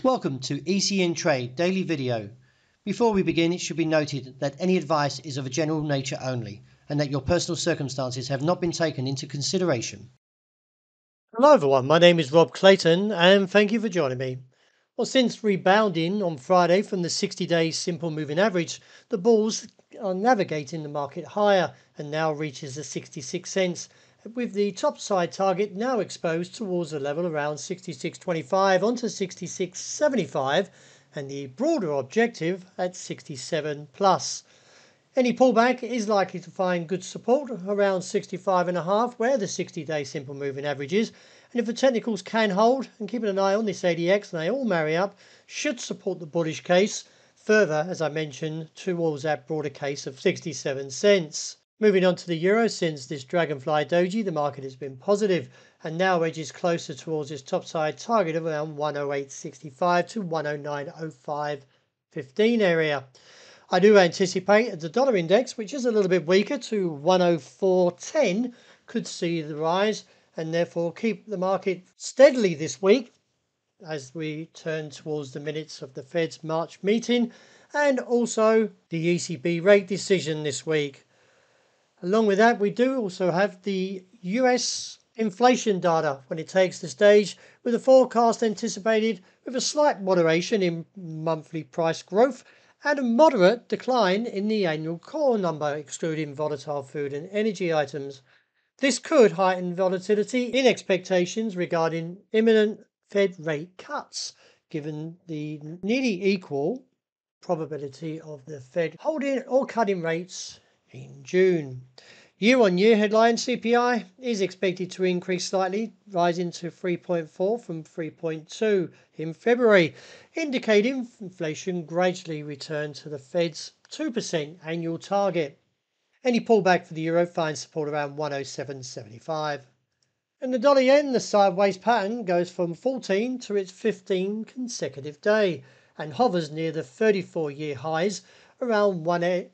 Welcome to ECN Trade Daily Video. Before we begin, it should be noted that any advice is of a general nature only and that your personal circumstances have not been taken into consideration. Hello everyone, my name is Rob Clayton and thank you for joining me. Well, since rebounding on Friday from the 60-day simple moving average, the bulls are navigating the market higher and now reaches the 66 cents, with the top side target now exposed towards a level around 66.25 onto 66.75 and the broader objective at 67 plus. Any pullback is likely to find good support around 65.5, where the 60-day simple moving average is. And if the technicals can hold, and keeping an eye on this ADX and they all marry up, should support the bullish case. Further, as I mentioned, towards that broader case of 67 cents. Moving on to the euro, since this dragonfly doji, the market has been positive and now edges closer towards its topside target of around 108.65 to 109.05.15 area. I do anticipate the dollar index, which is a little bit weaker, to 104.10, could see the rise and therefore keep the market steadily this week as we turn towards the minutes of the Fed's March meeting and also the ECB rate decision this week. Along with that, we do also have the US inflation data when it takes the stage, with a forecast anticipated with a slight moderation in monthly price growth and a moderate decline in the annual core number, excluding volatile food and energy items. This could heighten volatility in expectations regarding imminent Fed rate cuts, given the nearly equal probability of the Fed holding or cutting rates in June. Year-on-year headline CPI is expected to increase slightly, rising to 3.4 from 3.2 in February, indicating inflation gradually returned to the Fed's 2% annual target. Any pullback for the euro finds support around 107.75. And the dollar yen, the sideways pattern goes from 14 to its 15th consecutive day and hovers near the 34-year highs around 151.80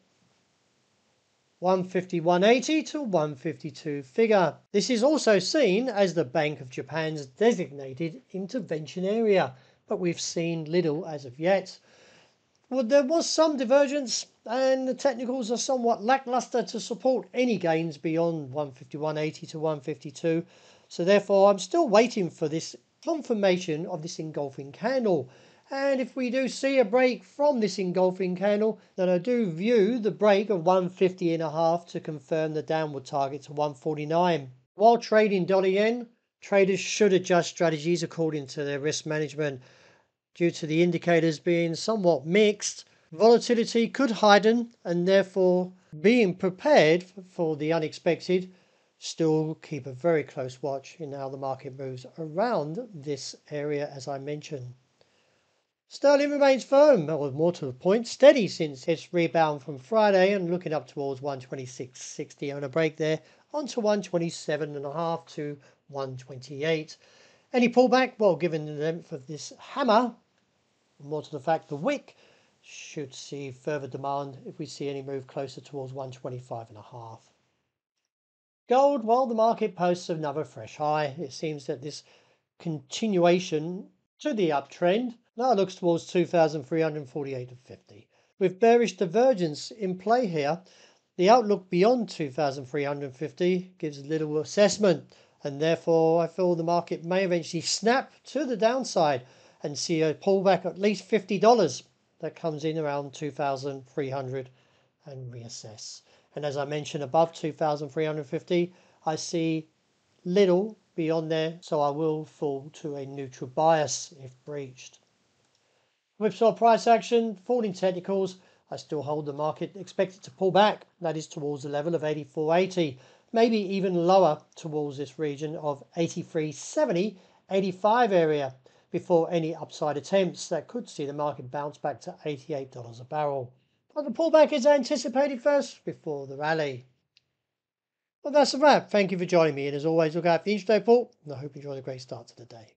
to 152 figure. This is also seen as the Bank of Japan's designated intervention area, but we've seen little as of yet. Well, there was some divergence and the technicals are somewhat lackluster to support any gains beyond 151.80 to 152. So therefore, I'm still waiting for this confirmation of this engulfing candle. And if we do see a break from this engulfing candle, then I do view the break of 150.5 to confirm the downward target to 149. While trading dollar yen, traders should adjust strategies according to their risk management. Due to the indicators being somewhat mixed, volatility could heighten, and therefore being prepared for the unexpected, still keep a very close watch in how the market moves around this area as I mentioned. Sterling remains firm, or more to the point, steady since its rebound from Friday and looking up towards 126.60 on a break there, onto 127.5 to 128. Any pullback? Well, given the length of this hammer, more to the fact the wick, should see further demand if we see any move closer towards 125.5. Gold, while the market posts another fresh high, it seems that this continuation to the uptrend now looks towards 2,348.50. With bearish divergence in play here, the outlook beyond 2,350 gives little assessment, and therefore I feel the market may eventually snap to the downside and see a pullback at least $50 that comes in around 2,300 and reassess. And as I mentioned, above 2,350, I see little beyond there, so I will fall to a neutral bias if breached. Whipsaw price action, falling technicals, I still hold the market expected to pull back, that is towards the level of 84.80, maybe even lower towards this region of 83.70, 85 area, before any upside attempts that could see the market bounce back to $88 a barrel. But the pullback is anticipated first before the rally. Well, that's a wrap. Thank you for joining me, and as always, look out for the intraday report, and I hope you enjoy the great start to the day.